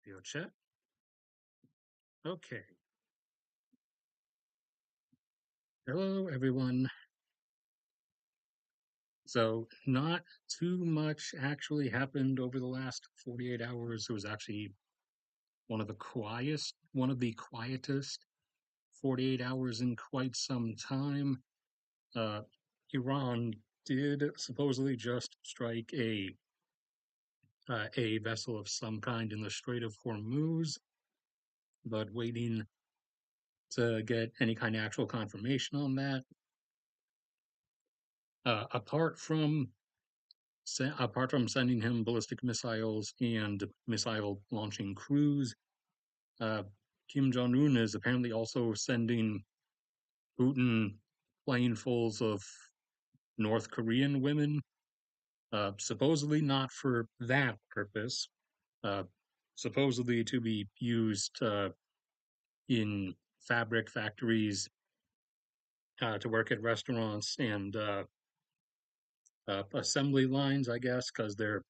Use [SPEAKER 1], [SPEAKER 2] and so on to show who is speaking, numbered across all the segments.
[SPEAKER 1] Video chat. Okay. Hello, everyone. So, not too much actually happened over the last 48 hours. It was actually one of the quietest 48 hours in quite some time. Uh, Iran did supposedly just strike a vessel of some kind in the Strait of Hormuz, but waiting to get any kind of actual confirmation on that. Apart from apart from sending him ballistic missiles and missile launching crews, uh, Kim Jong Un is apparently also sending Putin planefuls of North Korean women, supposedly not for that purpose, uh, supposedly to be used in fabric factories, to work at restaurants and assembly lines, I guess, because they're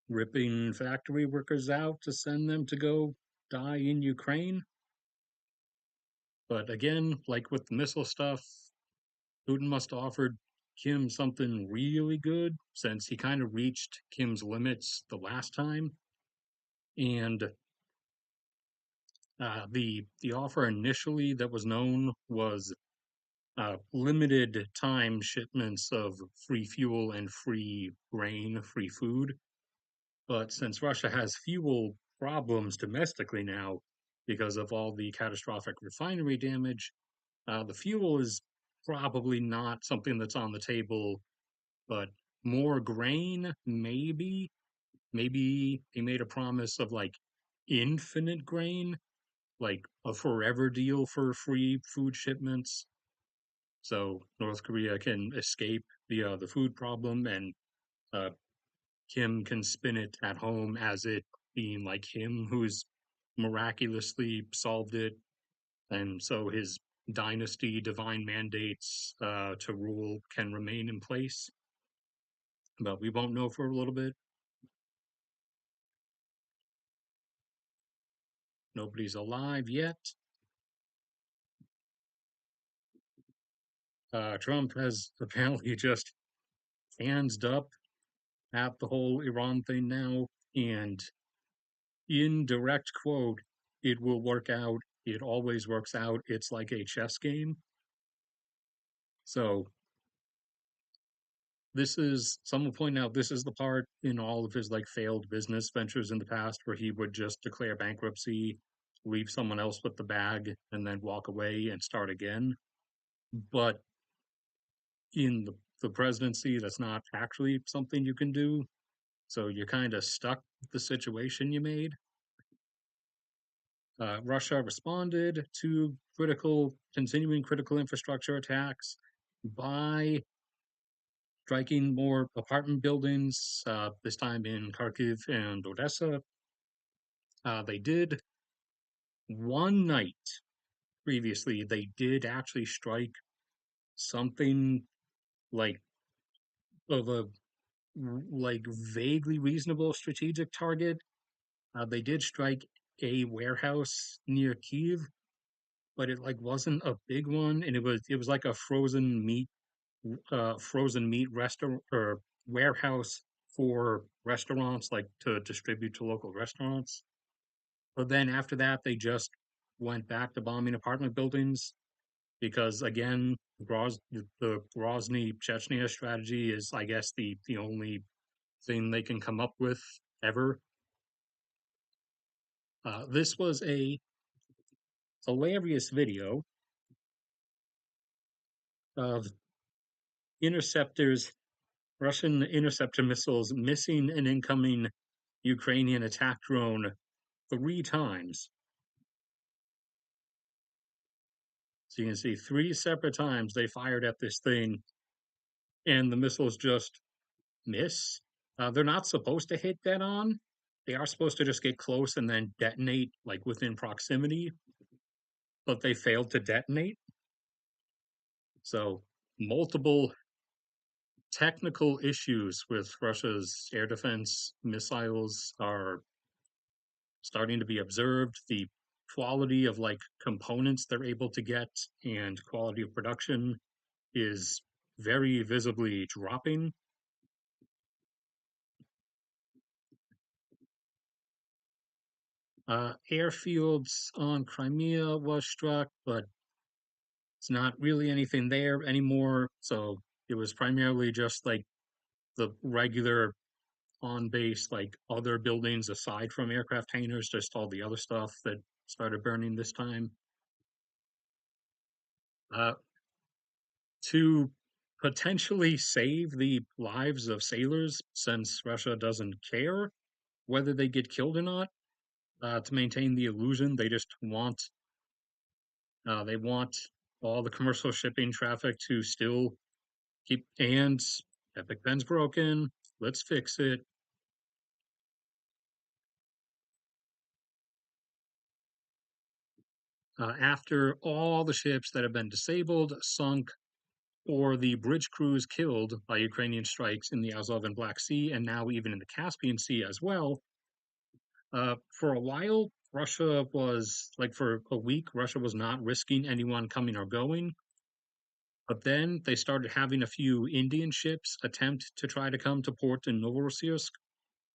[SPEAKER 1] ripping factory workers out to send them to go die in Ukraine. But again, like with the missile stuff, Putin must have offered Kim something really good since he kind of reached Kim's limits the last time. And the offer initially that was known was limited time shipments of free fuel and free grain, free food. But since Russia has fuel problems domestically now because of all the catastrophic refinery damage, the fuel is probably not something that's on the table, but more grain, maybe. Maybe they made a promise of like infinite grain, like a forever deal for free food shipments. So North Korea can escape the food problem, and uh, Kim can spin it at home as it being like him who's miraculously solved it, and so his dynasty, divine mandates to rule can remain in place. But we won't know for a little bit. Nobody's alive yet. Trump has apparently just hands up at the whole Iran thing now, and in direct quote, it will work out. It always works out. It's like a chess game. So this is some will point out this is the part in all of his like failed business ventures in the past where he would just declare bankruptcy, leave someone else with the bag, and then walk away and start again. But in the presidency, that's not actually something you can do. So you're kind of stuck with the situation you made. Russia responded to continuing critical infrastructure attacks by striking more apartment buildings, this time in Kharkiv and Odessa. They did one night previously, they did actually strike something like of a like vaguely reasonable strategic target. They did strike a warehouse near Kiev, but it like wasn't a big one, and it was like a frozen meat restaurant or warehouse for restaurants, like to distribute to local restaurants. But then after that, they just went back to bombing apartment buildings because, again, the Grozny Chechnya strategy is, I guess, the only thing they can come up with ever. This was a hilarious video of interceptors, Russian interceptor missiles missing an incoming Ukrainian attack drone 3 times. So you can see 3 separate times they fired at this thing, and the missiles just miss. They're not supposed to hit dead on. They are supposed to just get close and then detonate, like within proximity, but they failed to detonate. So, multiple technical issues with Russia's air defense missiles are starting to be observed. The quality of like components they're able to get and quality of production is very visibly dropping. Airfields on Crimea was struck, but it's not really anything there anymore. So it was primarily just like the regular on base, like other buildings aside from aircraft hangars, just all the other stuff that started burning this time. Uh, to potentially save the lives of sailors, since Russia doesn't care whether they get killed or not, to maintain the illusion, they want all the commercial shipping traffic to still keep, and Epic Pen's broken. Let's fix it. After all the ships that have been disabled, sunk, or the bridge crews killed by Ukrainian strikes in the Azov and Black Sea, and now even in the Caspian Sea as well, for a while, Russia was like for a week, Russia was not risking anyone coming or going. But then they started having a few Indian ships attempt to try to come to port in Novorossiysk,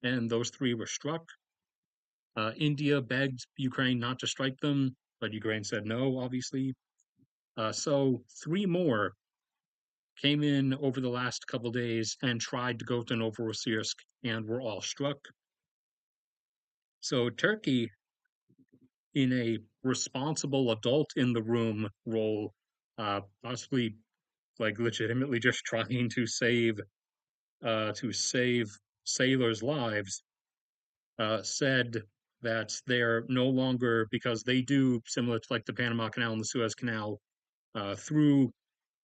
[SPEAKER 1] and those three were struck. India begged Ukraine not to strike them, but Ukraine said no, obviously. So three more came in over the last couple days and tried to go to Novorossiysk and were all struck. So Turkey, in a responsible adult in the room role, possibly like legitimately just trying to save sailors' lives, said that they're no longer, because they do similar to like the Panama Canal and the Suez Canal, through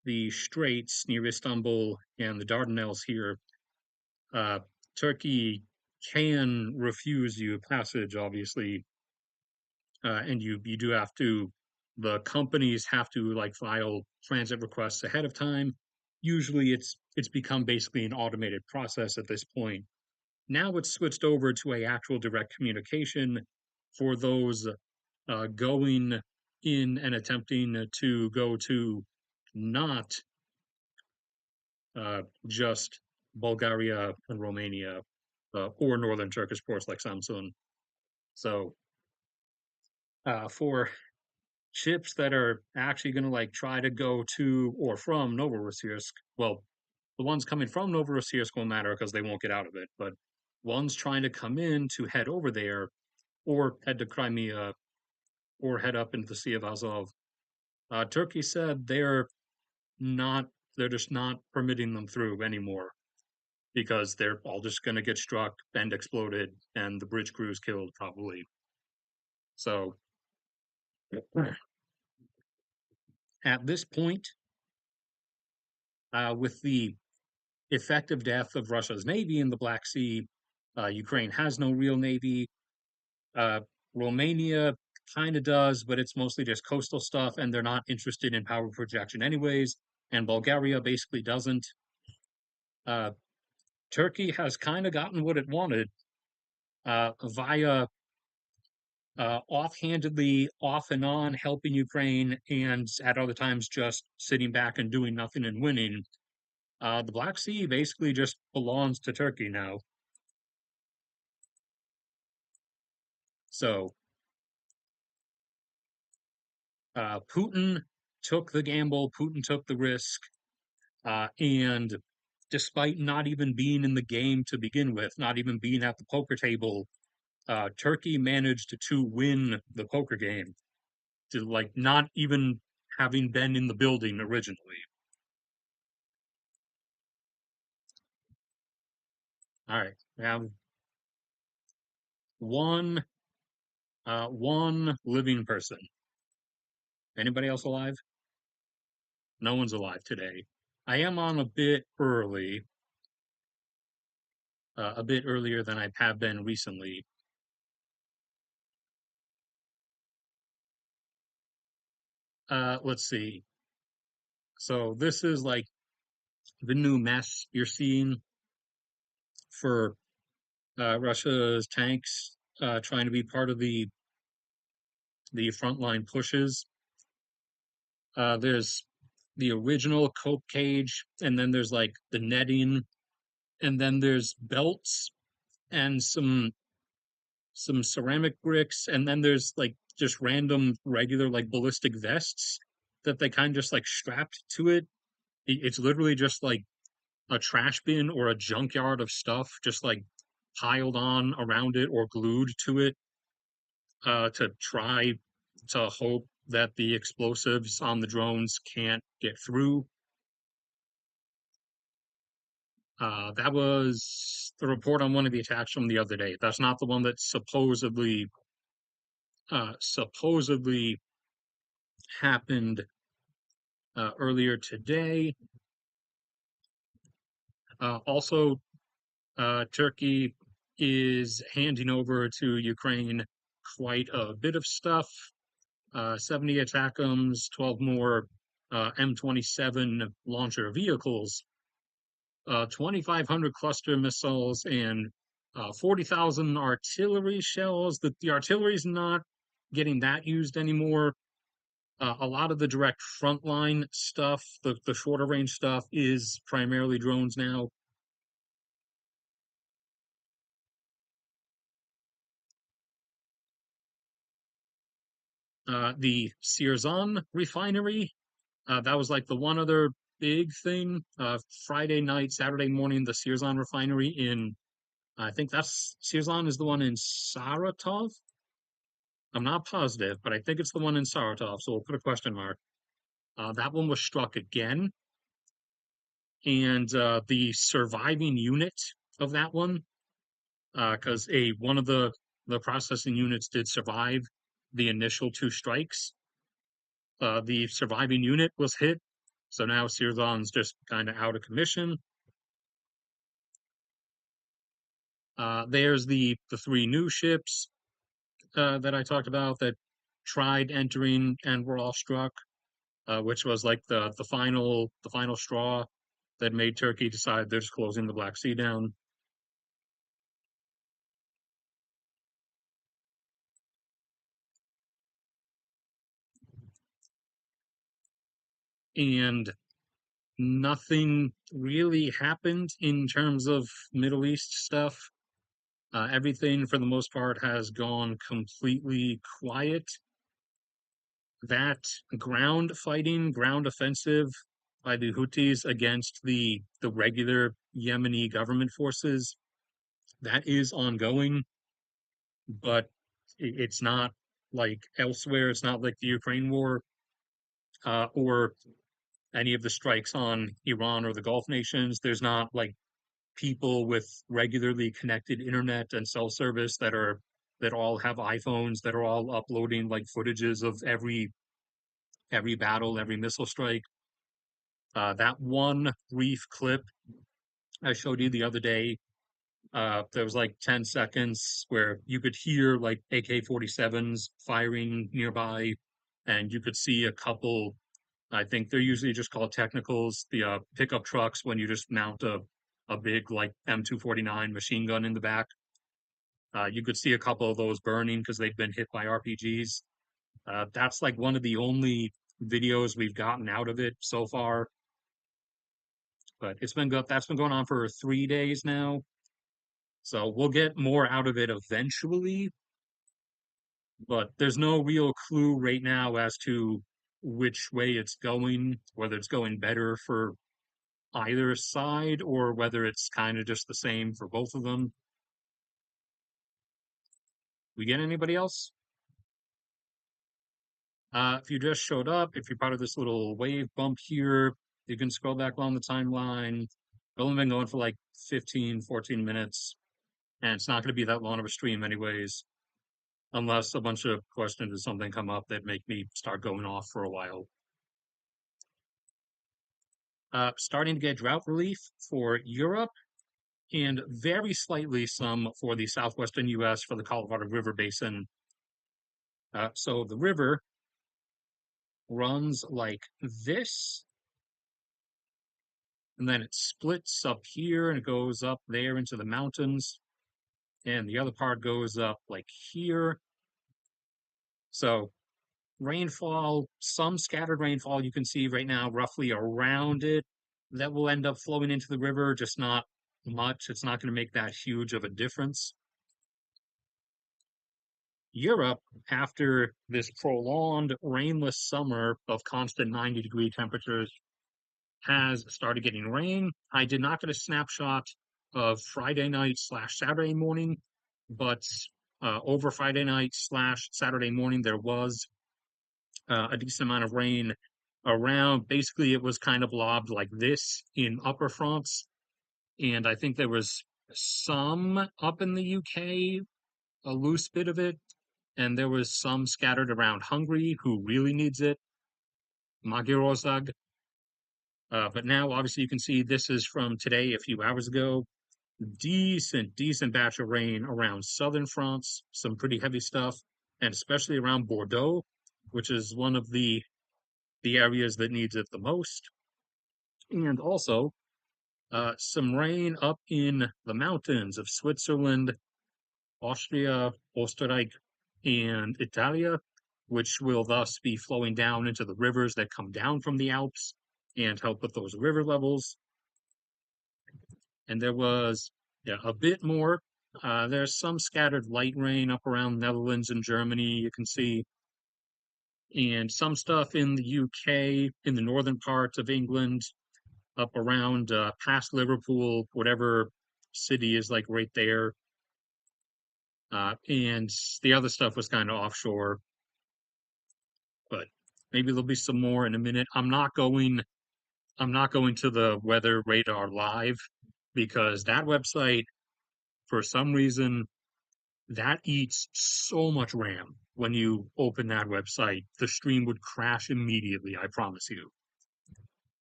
[SPEAKER 1] the straits near Istanbul and the Dardanelles here. uh, Turkey can refuse you passage, obviously, and you do have to. The companies have to like file transit requests ahead of time. Usually, it's become basically an automated process at this point. Now it's switched over to a actual direct communication for those going in and attempting to go to not just Bulgaria and Romania, or northern Turkish ports like Samsun. So for ships that are actually going to like try to go to or from Novorossiysk, well, the ones coming from Novorossiysk won't matter because they won't get out of it. But ones trying to come in to head over there or head to Crimea or head up into the Sea of Azov, Turkey said not, they're just not permitting them through anymore because they're all just going to get struck and exploded and the bridge crews killed probably. So at this point, with the effective death of Russia's navy in the Black Sea, Ukraine has no real navy. Uh, Romania kind of does, but it's mostly just coastal stuff, and they're not interested in power projection anyways. And Bulgaria basically doesn't. Uh, Turkey has kind of gotten what it wanted via offhandedly, off and on, helping Ukraine, and at other times just sitting back and doing nothing and winning. The Black Sea basically just belongs to Turkey now. So Putin took the gamble, Putin took the risk, and despite not even being in the game to begin with, not even being at the poker table, Turkey managed to win the poker game, to like not even having been in the building originally. All right, we have one one living person. Anybody else alive? No one's alive today. I am on a bit early, a bit earlier than I have been recently. Let's see. So this is like the new mess you're seeing for Russia's tanks. trying to be part of the frontline pushes. There's the original cope cage, and then there's like the netting, and then there's belts and some ceramic bricks, and then there's like just random regular like ballistic vests that they kind of just like strapped to it. It's literally just like a trash bin or a junkyard of stuff just like piled on around it or glued to it to try to hope that the explosives on the drones can't get through. That was the report on one of the attacks from the other day. That's not the one that supposedly happened earlier today. Also, Turkey is handing over to Ukraine quite a bit of stuff. 70 ATACMS, 12 more M27 launcher vehicles, 2,500 cluster missiles, and 40,000 artillery shells. The artillery is not getting that used anymore. A lot of the direct frontline stuff, the shorter range stuff, is primarily drones now. The Sirzan refinery, that was like the one other big thing. Friday night, Saturday morning, the Sirzan refinery in, I think that's Sirzan is the one in Saratov. I'm not positive, but I think it's the one in Saratov, so we'll put a question mark. That one was struck again, and the surviving unit of that one, because a one of the processing units did survive the initial two strikes. The surviving unit was hit, so now Sirzan's just kind of out of commission. There's the three new ships that I talked about that tried entering and were all struck, which was like the final straw that made Turkey decide they're just closing the Black Sea down. And nothing really happened in terms of Middle East stuff. Everything, for the most part, has gone completely quiet. That ground fighting, ground offensive by the Houthis against the regular Yemeni government forces, that is ongoing, but it's not like elsewhere. It's not like the Ukraine war or any of the strikes on Iran or the Gulf nations. There's not like people with regularly connected internet and cell service that all have iPhones that are all uploading like footages of every battle, every missile strike. That one brief clip I showed you the other day, there was like 10 seconds where you could hear like AK-47s firing nearby, and you could see a couple. I think they're usually just called technicals, the pickup trucks when you just mount a big like M249 machine gun in the back. You could see a couple of those burning because they've been hit by RPGs. That's like one of the only videos we've gotten out of it so far. But it's been good. That's been going on for 3 days now. So we'll get more out of it eventually, but there's no real clue right now as to which way it's going, whether it's going better for either side or whether it's kind of just the same for both of them. We get anybody else? If you just showed up, if you're part of this little wave bump here, you can scroll back along the timeline. I've only been going for like 15, 14 minutes, and it's not going to be that long of a stream anyways, unless a bunch of questions or something come up that make me start going off for a while. Starting to get drought relief for Europe and very slightly some for the southwestern U.S. for the Colorado River Basin. So the river runs like this, and then it splits up here and it goes up there into the mountains. and the other part goes up like here. So rainfall, some scattered rainfall you can see right now roughly around it that will end up flowing into the river, just not much. It's not going to make that huge of a difference. Europe, after this prolonged rainless summer of constant 90-degree temperatures, has started getting rain. I did not get a snapshot of Friday night slash Saturday morning, but over Friday night slash Saturday morning, there was a decent amount of rain around. Basically, it was kind of lobbed like this in Upper France, and I think there was some up in the UK, a loose bit of it, and there was some scattered around Hungary, who really needs it, Magyarország. But now, obviously, you can see this is from today, a few hours ago. Decent batch of rain around southern France, some pretty heavy stuff, and especially around Bordeaux, which is one of the areas that needs it the most. And also some rain up in the mountains of Switzerland, Austria, Österreich, and Italia, which will thus be flowing down into the rivers that come down from the Alps and help with those river levels. And there was, yeah, a bit more. There's some scattered light rain up around Netherlands and Germany, you can see, and some stuff in the UK, in the northern parts of England, up around past Liverpool, whatever city is like right there. And the other stuff was kind of offshore, but maybe there'll be some more in a minute. I'm not going to the Weather Radar Live because that website, for some reason, that eats so much RAM. When you open that website, the stream would crash immediately, I promise you.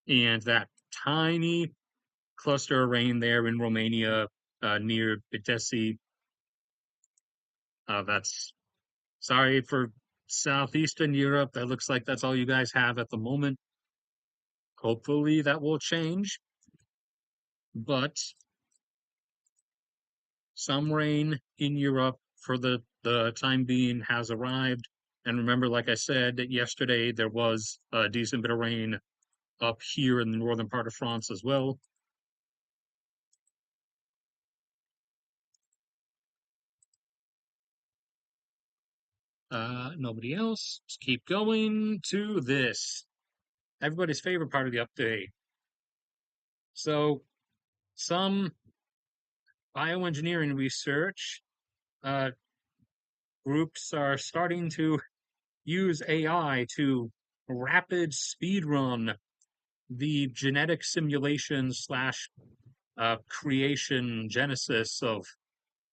[SPEAKER 1] And that tiny cluster of rain there in Romania, near Vitesse, that's sorry for Southeastern Europe. That looks like that's all you guys have at the moment. Hopefully that will change, but some rain in Europe for the time being has arrived. And remember, like I said yesterday, there was a decent bit of rain up here in the northern part of France as well. Nobody else. Just keep going to this. Everybody's favorite part of the update. So, some bioengineering research uh, groups are starting to use AI to rapid speed run the genetic simulation slash creation genesis of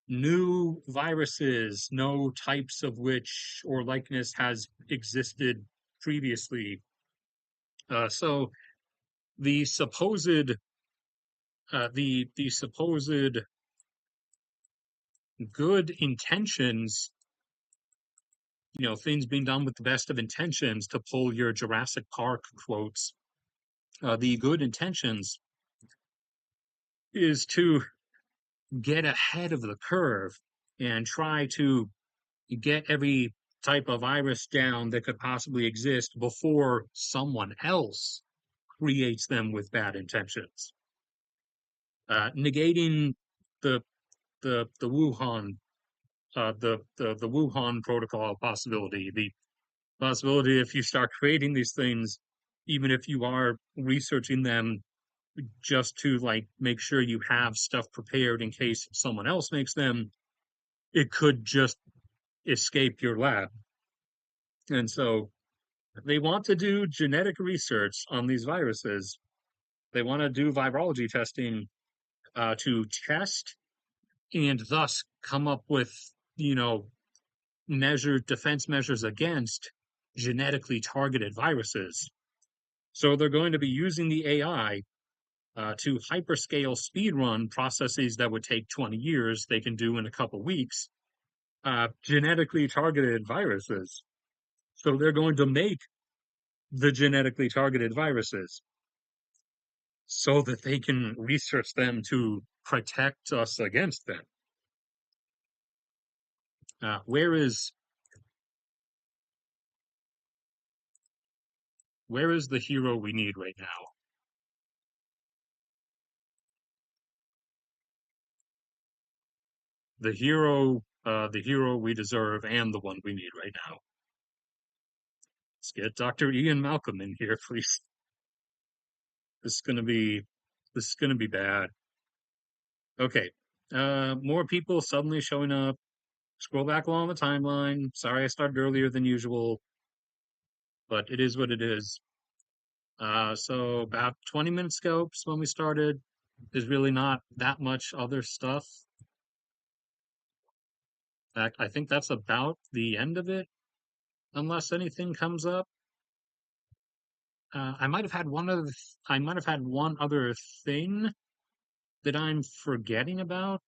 [SPEAKER 1] new viruses, no types of which or likeness has existed previously. So the supposed the supposed good intentions, things being done with the best of intentions, to pull your Jurassic Park quotes. The good intentions is to get ahead of the curve and try to get every type of virus down that could possibly exist before someone else creates them with bad intentions. Negating the the Wuhan the Wuhan protocol possibility, the possibility if you start creating these things, even if you are researching them just to like make sure you have stuff prepared in case someone else makes them, it could just escape your lab. And so they want to do genetic research on these viruses. They want to do virology testing to test and thus come up with, you know, defense measures against genetically targeted viruses. So they're going to be using the AI to hyperscale speedrun processes that would take 20 years, they can do in a couple weeks, genetically targeted viruses. So they're going to make the genetically targeted viruses so that they can research them to protect us against them. Uh, where is where is the hero we need right now? The hero we deserve, and the one we need right now. Let's get Dr. Ian Malcolm in here, please. This is gonna be this is gonna be bad. Okay. More people suddenly showing up. Scroll back along the timeline. Sorry I started earlier than usual, but it is what it is. So about 20 minutes ago when we started, there's really not that much other stuff. In fact, I think that's about the end of it, unless anything comes up. I might have had I might have had one other thing that I'm forgetting about,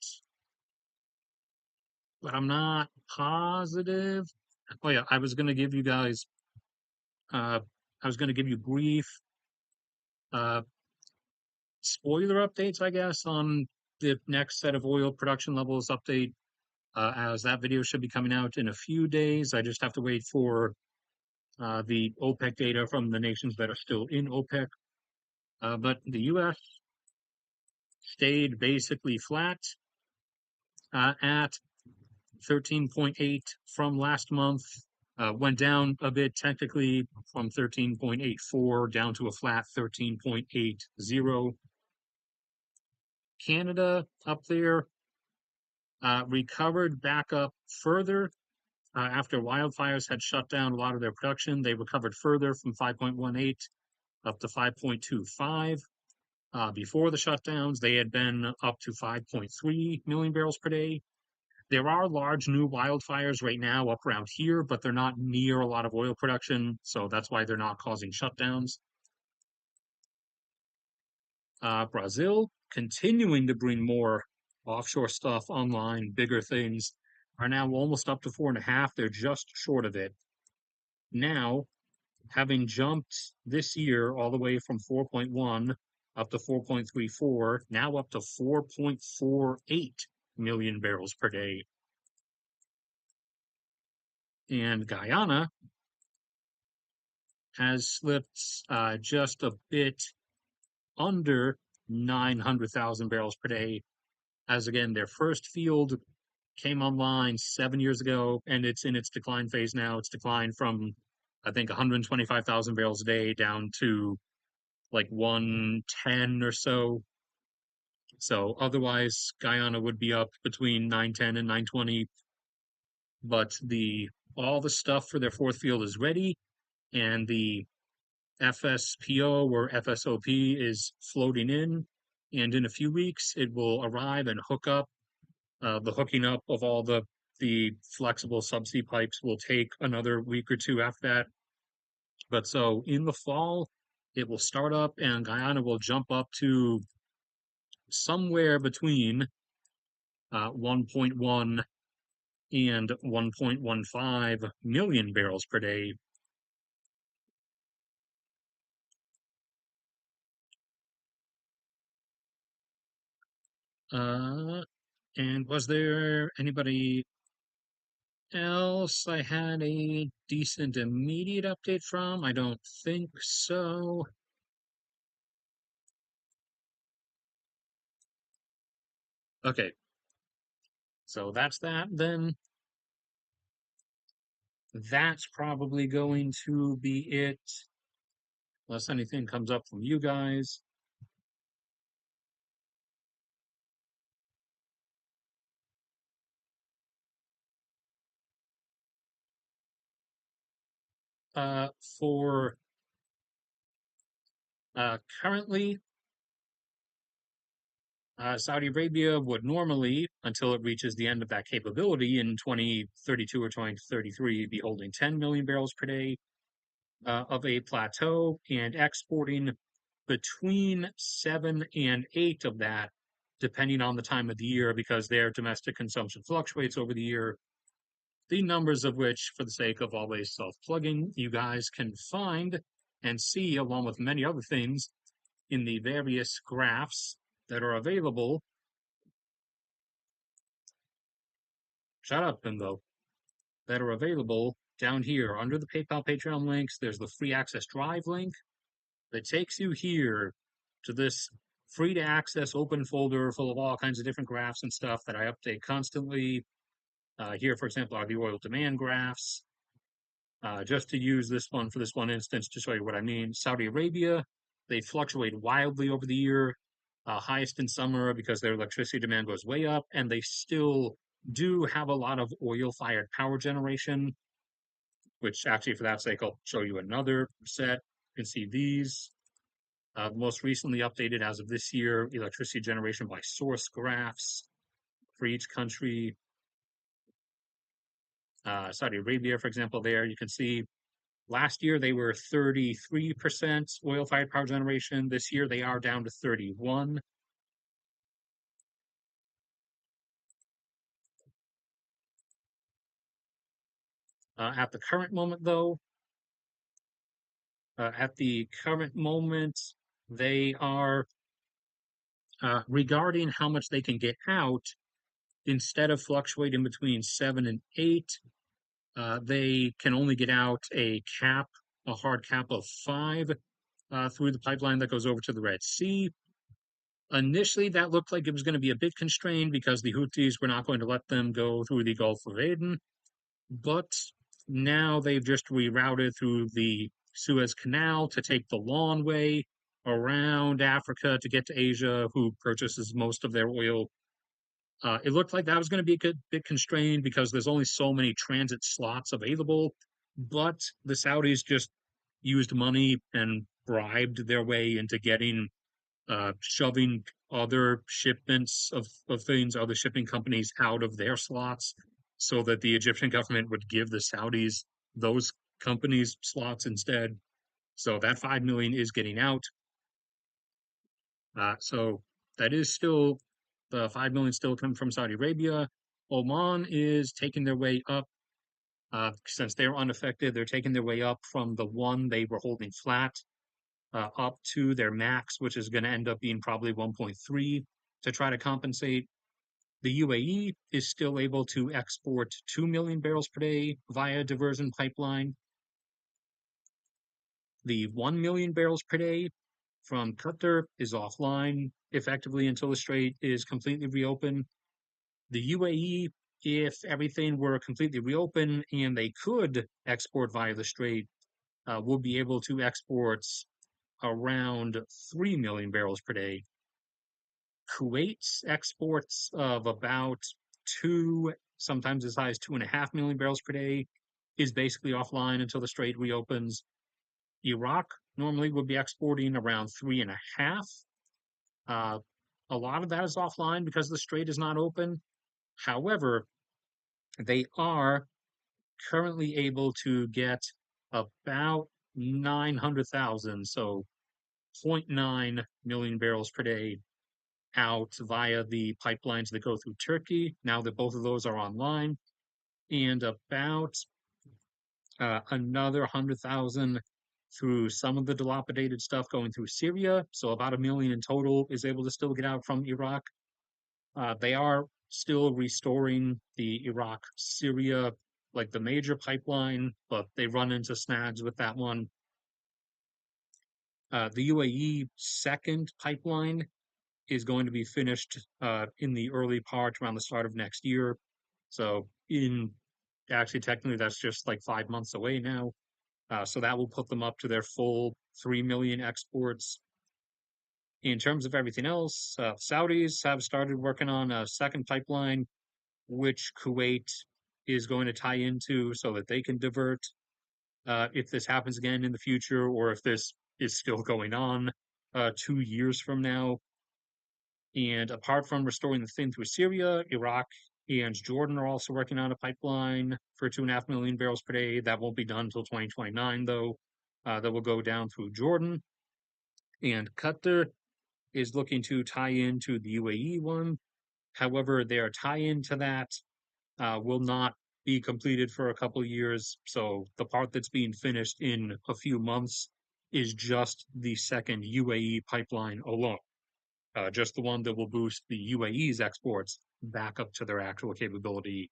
[SPEAKER 1] but I'm not positive. Oh yeah, uh, I was gonna give you brief uh, spoiler updates, I guess, on the next set of oil production levels update, as that video should be coming out in a few days. I just have to wait for the OPEC data from the nations that are still in OPEC. But the U.S. stayed basically flat at 13.8 from last month. Went down a bit technically from 13.84 down to a flat 13.80. Canada up there recovered back up further after wildfires had shut down a lot of their production. They recovered further from 5.18 up to 5.25. Before the shutdowns, they had been up to 5.3 million barrels per day. There are large new wildfires right now up around here, but they're not near a lot of oil production, so that's why they're not causing shutdowns. Brazil, continuing to bring more offshore stuff online, bigger things, are now almost up to 4.5. They're just short of it. Now, having jumped this year all the way from 4.1 up to 4.34, now up to 4.48 million barrels per day. And Guyana has slipped just a bit under 900,000 barrels per day, as again, their first field came online 7 years ago, and it's in its decline phase now. It's declined from, I think, 125,000 barrels a day down to like 110 or so. So otherwise, Guyana would be up between 910 and 920. But the all the stuff for their fourth field is ready, and the FSPO or FSOP is floating in. And in a few weeks, it will arrive and hook up. The hooking up of all the flexible subsea pipes will take another week or two after that. But so in the fall, it will start up, and Guyana will jump up to somewhere between 1.1 and 1.15 million barrels per day. Uh, and was there anybody else I had a decent immediate update from? I don't think so. Okay, so that's that then. That's probably going to be it, unless anything comes up from you guys. Uh, for currently, Saudi Arabia would normally, until it reaches the end of that capability in 2032 or 2033, be holding 10 million barrels per day of a plateau and exporting between 7 and 8 of that, depending on the time of the year, because their domestic consumption fluctuates over the year. The numbers of which, for the sake of always self-plugging, you guys can find and see, along with many other things, in the various graphs that are available. Shut up, Bimbo. that are available down here under the PayPal Patreon links. There's the free access drive link that takes you here to this free to access open folder full of all kinds of different graphs and stuff that I update constantly. Here, for example, are the oil demand graphs. Just to use this one for this one instance to show you what I mean, Saudi Arabia, they fluctuate wildly over the year, highest in summer because their electricity demand goes way up, and they still do have a lot of oil-fired power generation, which actually, for that sake, I'll show you another set. You can see these. Most recently updated as of this year, electricity generation by source graphs for each country. Saudi Arabia, for example, there you can see last year they were 33% oil-fired power generation. This year they are down to 31. At the current moment, though, they are regarding how much they can get out. Instead of fluctuating between 7 and 8, they can only get out a hard cap of 5 through the pipeline that goes over to the Red Sea. Initially, that looked like it was going to be a bit constrained because the Houthis were not going to let them go through the Gulf of Aden. But now they've just rerouted through the Suez Canal to take the long way around Africa to get to Asia, who purchases most of their oil. It looked like that was going to be a bit constrained because there's only so many transit slots available. But the Saudis just used money and bribed their way into shoving other shipments of things, other shipping companies out of their slots so that the Egyptian government would give the Saudis those companies slots instead. So that 5 million is getting out. So that is still the 5 million still coming from Saudi Arabia. Oman is taking their way up. Since they're unaffected, they're taking their way up from the one they were holding flat up to their max, which is going to end up being probably 1.3 to try to compensate. The UAE is still able to export 2 million barrels per day via diversion pipeline. The 1 million barrels per day from Qatar is offline effectively until the strait is completely reopened. The UAE, if everything were completely reopened and they could export via the strait, will be able to export around 3 million barrels per day. Kuwait's exports of about 2, sometimes as high as 2.5 million barrels per day, is basically offline until the strait reopens. Iraq normally would be exporting around 3.5. A lot of that is offline because the strait is not open. However, they are currently able to get about 900,000, so 0.9 million barrels per day out via the pipelines that go through Turkey, now that both of those are online, and about another 100,000 through some of the dilapidated stuff going through Syria. So about 1 million in total is able to still get out from Iraq. They are still restoring the Iraq-Syria, like the major pipeline, but they run into snags with that one. The UAE second pipeline is going to be finished in the early part around the start of next year. So actually technically that's just like 5 months away now. So that will put them up to their full 3 million exports. In terms of everything else, Saudis have started working on a second pipeline, which Kuwait is going to tie into so that they can divert if this happens again in the future, or if this is still going on 2 years from now. And apart from restoring the thing through Syria, Iraq and Jordan are also working on a pipeline for 2.5 million barrels per day. That won't be done until 2029, though. That will go down through Jordan. And Qatar is looking to tie into the UAE one. However, their tie-in to that will not be completed for a couple of years. So the part that's being finished in a few months is just the second UAE pipeline alone. Just the one that will boost the UAE's exports back up to their actual capability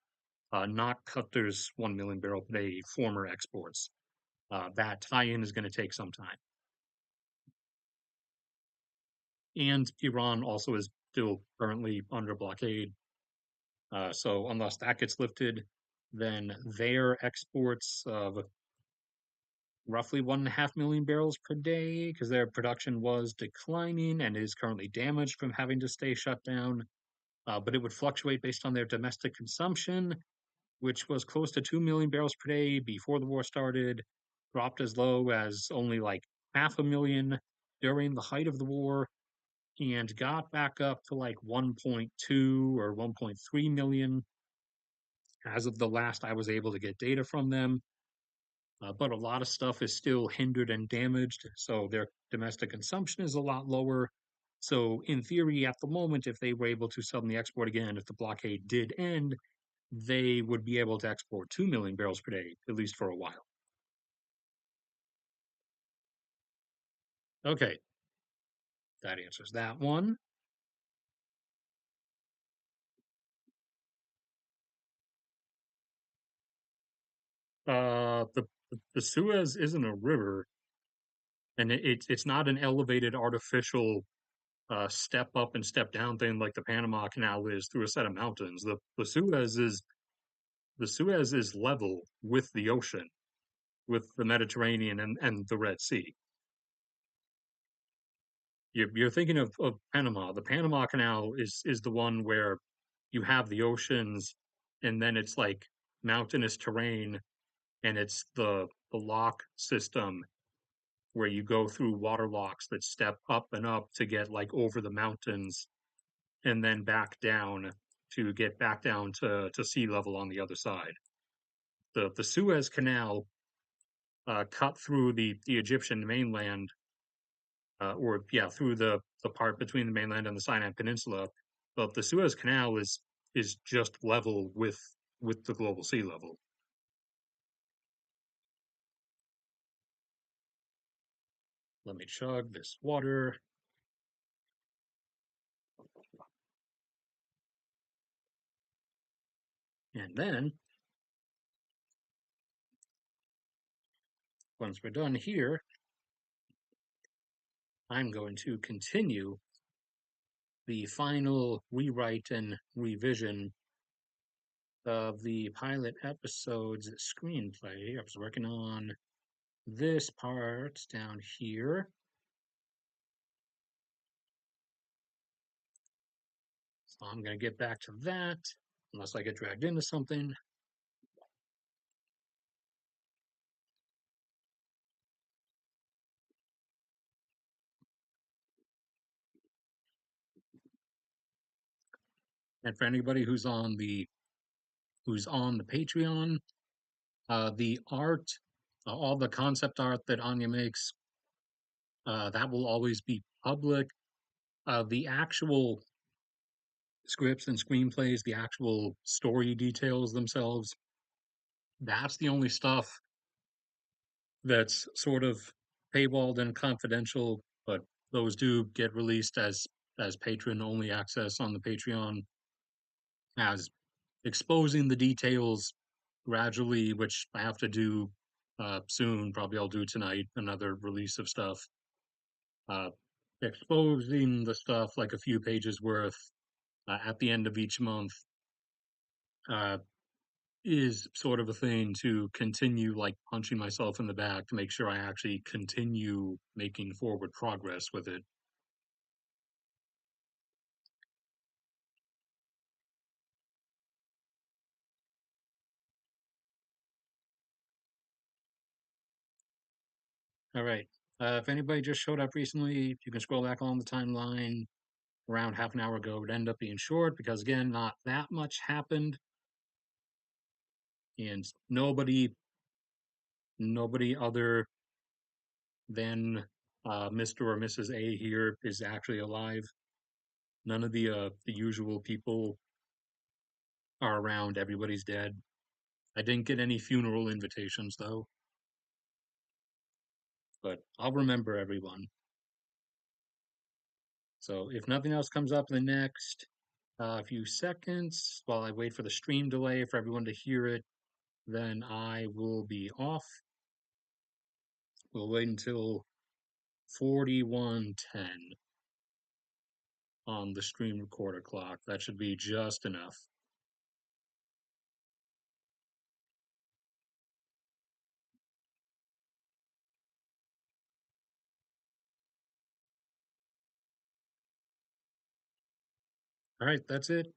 [SPEAKER 1] not Qatar's 1 million barrel per day former exports. That tie-in is going to take some time. And Iran also is still currently under blockade. So unless that gets lifted, then their exports of roughly 1.5 million barrels per day, because their production was declining and is currently damaged from having to stay shut down. But it would fluctuate based on their domestic consumption, which was close to 2 million barrels per day before the war started, dropped as low as only like 500,000 during the height of the war, and got back up to like 1.2 or 1.3 million as of the last I was able to get data from them. But a lot of stuff is still hindered and damaged, so their domestic consumption is a lot lower. So, in theory, at the moment, if they were able to suddenly export again, if the blockade did end, they would be able to export 2 million barrels per day, at least for a while. Okay, that answers that one. The Suez isn't a river, and it's not an elevated artificial step up and step down thing like the Panama Canal is through a set of mountains. The Suez is level with the ocean, with the Mediterranean and the Red Sea. You're thinking of Panama. The Panama Canal is the one where you have the oceans, and then it's like mountainous terrain, and it's the lock system where you go through water locks that step up and up to get like over the mountains and then back down to get back down to sea level on the other side. The Suez Canal cut through the Egyptian mainland, or yeah, through the part between the mainland and the Sinai Peninsula. But the Suez Canal is just level with the global sea level. Let me chug this water. And then, once we're done here, I'm going to continue the final rewrite and revision of the pilot episode's screenplay. I was working on this part down here. So I'm going to get back to that, unless I get dragged into something. And for anybody who's on the Patreon, the art, all the concept art that Anya makes, that will always be public. The actual scripts and screenplays, the actual story details themselves, that's the only stuff that's sort of paywalled and confidential, but those do get released as patron only access on the Patreon, as exposing the details gradually, which I have to do soon. Probably I'll do tonight another release of stuff. Uh, Exposing the stuff like a few pages worth at the end of each month uh, is sort of a thing to continue like punching myself in the back to make sure I actually continue making forward progress with it. All right. If anybody just showed up recently, you can scroll back on the timeline around half an hour ago. It would end up being short because, again, not that much happened, and nobody other than Mr. or Mrs. A here is actually alive. None of the usual people are around. Everybody's dead. I didn't get any funeral invitations though, but I'll remember everyone. So if nothing else comes up in the next A few seconds while I wait for the stream delay for everyone to hear it. Then I will be off. We'll wait until 41:10 on the stream recorder clock. That should be just enough. All right, that's it.